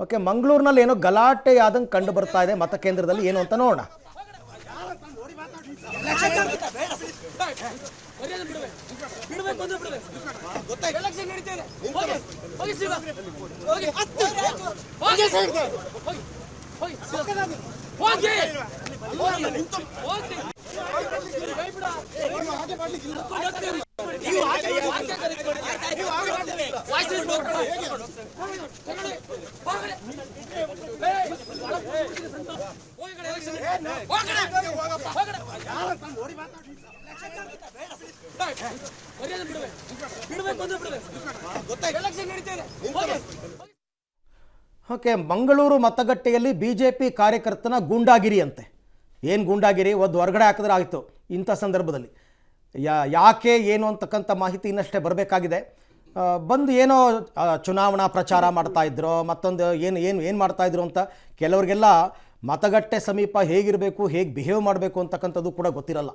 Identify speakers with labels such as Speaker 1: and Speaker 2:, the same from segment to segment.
Speaker 1: Okay, ಮಂಗಳೂರಿನಲ್ಲಿ ಏನೋ ಗಲಾಟೆ ಆದಂಗೆ ಕಂಡು ಬರ್ತಾ ಇದೆ ಮತಕೇಂದ್ರದಲ್ಲಿ, ಏನು ಅಂತ ನೋಡೋಣ. ಓಕೆ, ಮಂಗಳೂರು ಮತಗಟ್ಟೆಯಲ್ಲಿ ಬಿಜೆಪಿ ಕಾರ್ಯಕರ್ತನ ಗೂಂಡಾಗಿರಿ ಅಂತೆ. ಏನು ಗೂಂಡಾಗಿರಿ? ಒಂದು ಹೊರಗಡೆ ಹಾಕಿದ್ರೆ ಆಯಿತು. ಇಂಥ ಸಂದರ್ಭದಲ್ಲಿ ಯಾಕೆ ಏನು ಅಂತಕ್ಕಂಥ ಮಾಹಿತಿ ಇನ್ನಷ್ಟೇ ಬರಬೇಕಾಗಿದೆ. ಬಂದು ಏನೋ ಚುನಾವಣಾ ಪ್ರಚಾರ ಮಾಡ್ತಾಯಿದ್ರು, ಮತ್ತೊಂದು ಏನು ಏನು ಏನು ಮಾಡ್ತಾಯಿದ್ರು ಅಂತ ಕೆಲವರಿಗೆಲ್ಲ ಮತಗಟ್ಟೆ ಸಮೀಪ ಹೇಗಿರಬೇಕು, ಹೇಗೆ ಬಿಹೇವ್ ಮಾಡಬೇಕು ಅಂತಕ್ಕಂಥದ್ದು ಕೂಡ ಗೊತ್ತಿರಲ್ಲ.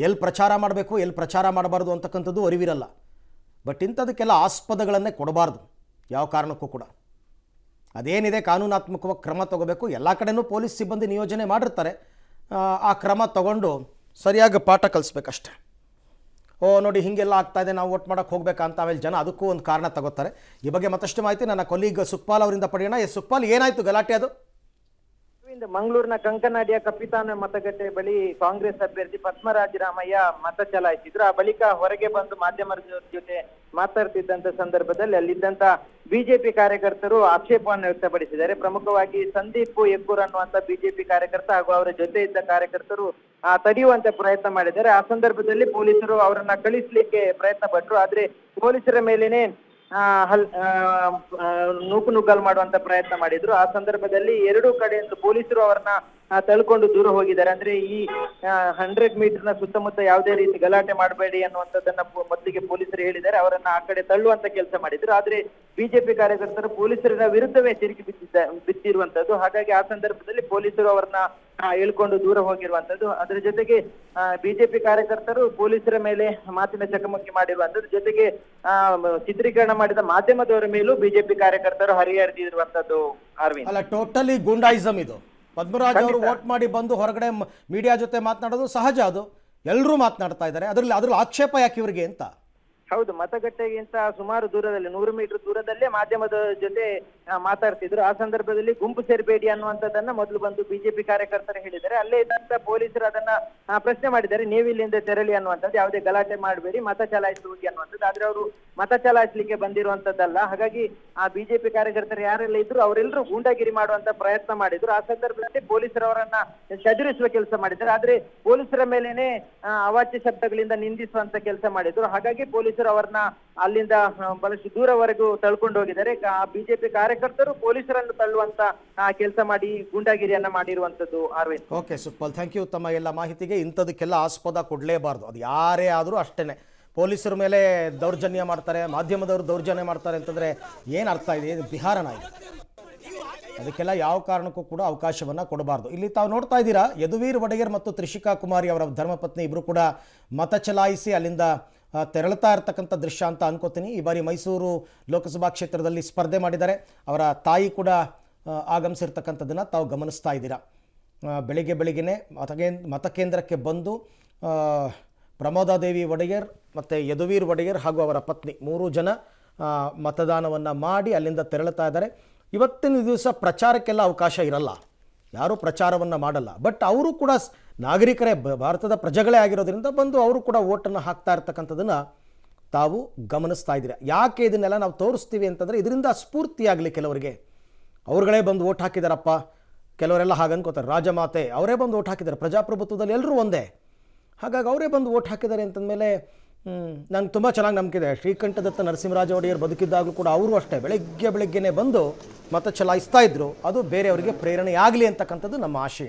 Speaker 1: ಎಲ್ಲಿ ಪ್ರಚಾರ ಮಾಡಬೇಕು, ಎಲ್ಲಿ ಪ್ರಚಾರ ಮಾಡಬಾರ್ದು ಅಂತಕ್ಕಂಥದ್ದು ಅರಿವಿರಲ್ಲ. ಬಟ್ ಇಂಥದಕ್ಕೆಲ್ಲ ಆಸ್ಪದಗಳನ್ನೇ ಕೊಡಬಾರ್ದು ಯಾವ ಕಾರಣಕ್ಕೂ ಕೂಡ. ಅದೇನಿದೆ ಕಾನೂನಾತ್ಮಕವಾಗಿ ಕ್ರಮ ತಗೋಬೇಕು. ಎಲ್ಲ ಕಡೆಯೂ ಪೊಲೀಸ್ ಸಿಬ್ಬಂದಿ ನಿಯೋಜನೆ ಮಾಡಿರ್ತಾರೆ. ಆ ಕ್ರಮ ತಗೊಂಡು ಸರಿಯಾಗಿ ಪಾಠ ಕಲಿಸ್ಬೇಕಷ್ಟೆ. ನೋಡಿ ಹಿಂಗೆಲ್ಲ ಆಗ್ತಾಯಿದೆ, ನಾವು ವೋಟ್ ಮಾಡೋಕ್ಕೆ ಹೋಗ್ಬೇಕಂತ ಆಮೇಲೆ ಜನ ಅದಕ್ಕೂ ಒಂದು ಕಾರಣ ತಗೋತಾರೆ. ಈ ಬಗ್ಗೆ ಮತ್ತಷ್ಟು ಮಾಹಿತಿ ನನ್ನ ಕೊಲೀಗ್ ಸುಕ್ಪಾಲ್ ಅವರಿಂದ ಪಡೆಯೋಣ. ಸುಕ್ಪಾಲ್, ಏನಾಯಿತು ಗಲಾಟೆ ಅದು?
Speaker 2: ಮಂಗಳೂರಿನ ಕಂಕನಾಡಿಯ ಕಪಿತಾನ ಮತಗಟ್ಟೆ ಬಳಿ ಕಾಂಗ್ರೆಸ್ ಅಭ್ಯರ್ಥಿ ಪದ್ಮರಾಜ ರಾಮಯ್ಯ ಮತ ಚಲಾಯಿಸಿದ್ರು. ಆ ಬಳಿಕ ಹೊರಗೆ ಬಂದು ಮಾಧ್ಯಮದ ಜೊತೆ ಮಾತಾಡ್ತಿದ್ದಂತ ಸಂದರ್ಭದಲ್ಲಿ ಅಲ್ಲಿದ್ದಂತ ಬಿಜೆಪಿ ಕಾರ್ಯಕರ್ತರು ಆಕ್ಷೇಪವನ್ನು ವ್ಯಕ್ತಪಡಿಸಿದ್ದಾರೆ. ಪ್ರಮುಖವಾಗಿ ಸಂದೀಪ್ ಎಕ್ಕೂರ್ ಅನ್ನುವಂತ ಬಿಜೆಪಿ ಕಾರ್ಯಕರ್ತ ಹಾಗೂ ಅವರ ಜೊತೆ ಇದ್ದ ಕಾರ್ಯಕರ್ತರು ತಡೆಯುವಂತ ಪ್ರಯತ್ನ ಮಾಡಿದ್ದಾರೆ. ಆ ಸಂದರ್ಭದಲ್ಲಿ ಪೊಲೀಸರು ಅವರನ್ನ ಕಳಿಸ್ಲಿಕ್ಕೆ ಪ್ರಯತ್ನ ಪಟ್ಟರು. ಆದ್ರೆ ಪೊಲೀಸರ ಮೇಲೇನೆ ನೂಕುನುಗ್ಗಲ್ ಮಾಡುವಂತ ಪ್ರಯತ್ನ ಮಾಡಿದ್ರು. ಆ ಸಂದರ್ಭದಲ್ಲಿ ಎರಡೂ ಕಡೆಯಿಂದ ಪೊಲೀಸರು ಅವರನ್ನ ತಳ್ಕೊಂಡು ದೂರ ಹೋಗಿದ್ದಾರೆ. ಅಂದ್ರೆ ಈ 100 ಮೀಟರ್ನ ಸುತ್ತಮುತ್ತ ಯಾವುದೇ ರೀತಿ ಗಲಾಟೆ ಮಾಡಬೇಡಿ ಅನ್ನುವಂಥದ್ದನ್ನ ಮೊದಲಿಗೆ ಪೊಲೀಸರು ಹೇಳಿದ್ದಾರೆ. ಅವರನ್ನ ಆ ಕಡೆ ತಳ್ಳುವಂತ ಕೆಲಸ ಮಾಡಿದ್ರು. ಆದ್ರೆ ಬಿಜೆಪಿ ಕಾರ್ಯಕರ್ತರು ಪೊಲೀಸರ ವಿರುದ್ಧವೇ ತಿರುಗಿ ಬಿದ್ದಿರುವಂತದ್ದು. ಹಾಗಾಗಿ ಆ ಸಂದರ್ಭದಲ್ಲಿ ಪೊಲೀಸರು ಅವರನ್ನ ಹೇಳ್ಕೊಂಡು ದೂರ ಹೋಗಿರುವಂತದ್ದು. ಅದರ ಜೊತೆಗೆ ಬಿಜೆಪಿ ಕಾರ್ಯಕರ್ತರು ಪೊಲೀಸರ ಮೇಲೆ ಮಾತಿನ ಚಕಮಕಿ ಮಾಡಿರುವಂತದ್ದು. ಜೊತೆಗೆ ಚಿತ್ರೀಕರಣ ಮಾಡಿದ ಮಾಧ್ಯಮದವರ ಮೇಲೂ ಬಿಜೆಪಿ ಕಾರ್ಯಕರ್ತರು ಹರಿಹರಿದಿರುವಂತದ್ದು. ಅರವಿಂದ್,
Speaker 1: ಅಲ್ಲ, ಟೋಟಲಿ ಗೂಂಡಾಯಿಸಮ್ ಇದು. ಪದ್ಮರಾಜ್ ಅವರು ವೋಟ್ ಮಾಡಿ ಬಂದು ಹೊರಗಡೆ ಮೀಡಿಯಾ ಜೊತೆ ಮಾತನಾಡೋದು ಸಹಜ, ಅದು ಎಲ್ಲರೂ ಮಾತನಾಡ್ತಾ ಇದ್ದಾರೆ. ಅದ್ರಲ್ಲಿ ಆಕ್ಷೇಪ ಯಾಕೆ ಇವರಿಗೆ ಅಂತ?
Speaker 2: ಹೌದು, ಮತಗಟ್ಟೆಗಿಂತ ಸುಮಾರು ದೂರದಲ್ಲಿ 100 ಮೀಟರ್ ದೂರದಲ್ಲೇ ಮಾಧ್ಯಮದ ಜೊತೆ ಮಾತಾಡ್ತಿದ್ರು. ಆ ಸಂದರ್ಭದಲ್ಲಿ ಗುಂಪು ಸೇರ್ಬೇಡಿ ಅನ್ನುವಂಥದ್ದನ್ನ ಮೊದಲು ಬಂದು ಬಿಜೆಪಿ ಕಾರ್ಯಕರ್ತರು ಹೇಳಿದ್ದಾರೆ. ಅಲ್ಲೇ ಇದ್ದಂತ ಪೊಲೀಸರು ಅದನ್ನ ಪ್ರಶ್ನೆ ಮಾಡಿದ್ದಾರೆ, ನೀವು ಇಲ್ಲಿಂದ ತೆರಳಿ ಅನ್ನುವಂಥದ್ದು, ಯಾವುದೇ ಗಲಾಟೆ ಮಾಡಬೇಡಿ, ಮತ ಚಲಾಯಿಸಿ ಹೋಗಿ ಅನ್ನುವಂಥದ್ದು. ಆದ್ರೆ ಅವರು ಮತ ಚಲಾಯಿಸಲಿಕ್ಕೆ ಬಂದಿರುವಂತದ್ದಲ್ಲ. ಹಾಗಾಗಿ ಆ ಬಿಜೆಪಿ ಕಾರ್ಯಕರ್ತರು ಯಾರೆಲ್ಲ ಇದ್ರು ಅವರೆಲ್ಲರೂ ಗೂಂಡಾಗಿರಿ ಮಾಡುವಂತ ಪ್ರಯತ್ನ ಮಾಡಿದ್ರು. ಆ ಸಂದರ್ಭದಲ್ಲಿ ಪೊಲೀಸರು ಅವರನ್ನ ಚದುರಿಸುವ ಕೆಲಸ ಮಾಡಿದ್ದಾರೆ. ಆದ್ರೆ ಪೊಲೀಸರ ಮೇಲೇನೆ ಅವಾಚ್ಯ ಶಬ್ದಗಳಿಂದ ನಿಂದಿಸುವಂತ ಕೆಲಸ ಮಾಡಿದ್ರು. ಹಾಗಾಗಿ ಪೊಲೀಸರು ಅವರನ್ನ ಅಲ್ಲಿಂದ ಬಹಳಷ್ಟು ದೂರವರೆಗೂ ತಳ್ಕೊಂಡು ಹೋಗಿದ್ದಾರೆ. ಬಿಜೆಪಿ ಕಾರ್ಯಕರ್ತರು ಪೊಲೀಸರನ್ನು ತಳ್ಳುವಂತ ಕೆಲಸ ಮಾಡಿ ಗೂಂಡಾಗಿರಿಯನ್ನ ಮಾಡಿರುವಂತದ್ದು. Arvind,
Speaker 1: okay Sukhpal, thank you ತಮ್ಮ ಎಲ್ಲ ಮಾಹಿತಿಗೆ. ಇಂಥದಕ್ಕೆಲ್ಲ ಆಸ್ಪದ ಕೊಡಲೇಬಾರ್ದು. ಅದು ಯಾರೇ ಆದರೂ ಅಷ್ಟೇ. ಪೊಲೀಸರ ಮೇಲೆ ದೌರ್ಜನ್ಯ ಮಾಡ್ತಾರೆ, ಮಾಧ್ಯಮದವರು ದೌರ್ಜನ್ಯ ಮಾಡ್ತಾರೆ ಅಂತಂದರೆ ಏನು ಅರ್ಥ ಇದೆ? ಇದು ಬಿಹಾರನ ಇದು. ಅದಕ್ಕೆಲ್ಲ ಯಾವ ಕಾರಣಕ್ಕೂ ಕೂಡ ಅವಕಾಶವನ್ನು ಕೊಡಬಾರ್ದು. ಇಲ್ಲಿ ತಾವು ನೋಡ್ತಾ ಇದ್ದೀರಾ, ಯದುವೀರ್ ಒಡೆಯರ್ ಮತ್ತು ತ್ರಿಷಿಕಾ ಕುಮಾರಿ ಅವರ ಧರ್ಮಪತ್ನಿ ಇಬ್ಬರು ಕೂಡ ಮತ ಚಲಾಯಿಸಿ ಅಲ್ಲಿಂದ ತೆರಳುತ್ತಾ ಇರ್ತಕ್ಕಂಥ ದೃಶ್ಯ ಅಂತ ಅನ್ಕೋತೀನಿ. ಈ ಬಾರಿ ಮೈಸೂರು ಲೋಕಸಭಾ ಕ್ಷೇತ್ರದಲ್ಲಿ ಸ್ಪರ್ಧೆ ಮಾಡಿದ್ದಾರೆ. ಅವರ ತಾಯಿ ಕೂಡ ಆಗಮಿಸಿರ್ತಕ್ಕಂಥದ್ದನ್ನು ತಾವು ಗಮನಿಸ್ತಾ ಇದ್ದೀರಾ. ಬೆಳಿಗ್ಗೆನೇ ಮತಕೇಂದ್ರಕ್ಕೆ ಬಂದು ಪ್ರಮೋದಾದೇವಿ ಒಡೆಯರ್ ಮತ್ತು ಯದುವೀರ್ ಒಡೆಯರ್ ಹಾಗೂ ಅವರ ಪತ್ನಿ 3 ಜನ ಮತದಾನವನ್ನು ಮಾಡಿ ಅಲ್ಲಿಂದ ತೆರಳುತ್ತಾ ಇದ್ದಾರೆ. ಇವತ್ತಿನ ದಿವಸ ಪ್ರಚಾರಕ್ಕೆಲ್ಲ ಅವಕಾಶ ಇರಲ್ಲ, ಯಾರೂ ಪ್ರಚಾರವನ್ನು ಮಾಡಲ್ಲ. ಬಟ್ ಅವರು ಕೂಡ ನಾಗರಿಕರೇ, ಭಾರತದ ಪ್ರಜೆಗಳೇ ಆಗಿರೋದ್ರಿಂದ ಬಂದು ಅವರು ಕೂಡ ವೋಟನ್ನು ಹಾಕ್ತಾ ಇರ್ತಕ್ಕಂಥದ್ದನ್ನು ತಾವು ಗಮನಿಸ್ತಾ ಇದ್ದೀರಾ. ಯಾಕೆ ಇದನ್ನೆಲ್ಲ ನಾವು ತೋರಿಸ್ತೀವಿ ಅಂತಂದರೆ, ಇದರಿಂದ ಸ್ಫೂರ್ತಿಯಾಗಲಿ ಕೆಲವರಿಗೆ. ಅವ್ರುಗಳೇ ಬಂದು ವೋಟ್ ಹಾಕಿದಾರಪ್ಪ, ಕೆಲವರೆಲ್ಲ ಹಾಗೆ ಅನ್ಕೋತಾರೆ. ರಾಜಮಾತೆ ಅವರೇ ಬಂದು ವೋಟ್ ಹಾಕಿದ್ದಾರೆ, ಪ್ರಜಾಪ್ರಭುತ್ವದಲ್ಲಿ ಎಲ್ಲರೂ ಒಂದೇ. ಹಾಗಾಗಿ ಅವರೇ ಬಂದು ವೋಟ್ ಹಾಕಿದ್ದಾರೆ ಅಂತಂದಮೇಲೆ ನಂಗೆ ತುಂಬ ಚೆನ್ನಾಗಿ ನಂಬಿಕೆ. ಶ್ರೀಕಂಠದತ್ತ ನರಸಿಂಹರಾಜ ಒಡೆಯರ್ ಬದುಕಿದ್ದಾಗಲೂ ಕೂಡ ಅವರು ಅಷ್ಟೇ ಬೆಳಗ್ಗೆನೇ ಬಂದು ಮತ ಚಲಾಯಿಸ್ತಾ ಇದ್ರು. ಅದು ಬೇರೆಯವರಿಗೆ ಪ್ರೇರಣೆ ಆಗಲಿ ಅಂತಕ್ಕಂಥದ್ದು ನಮ್ಮ ಆಶಯ.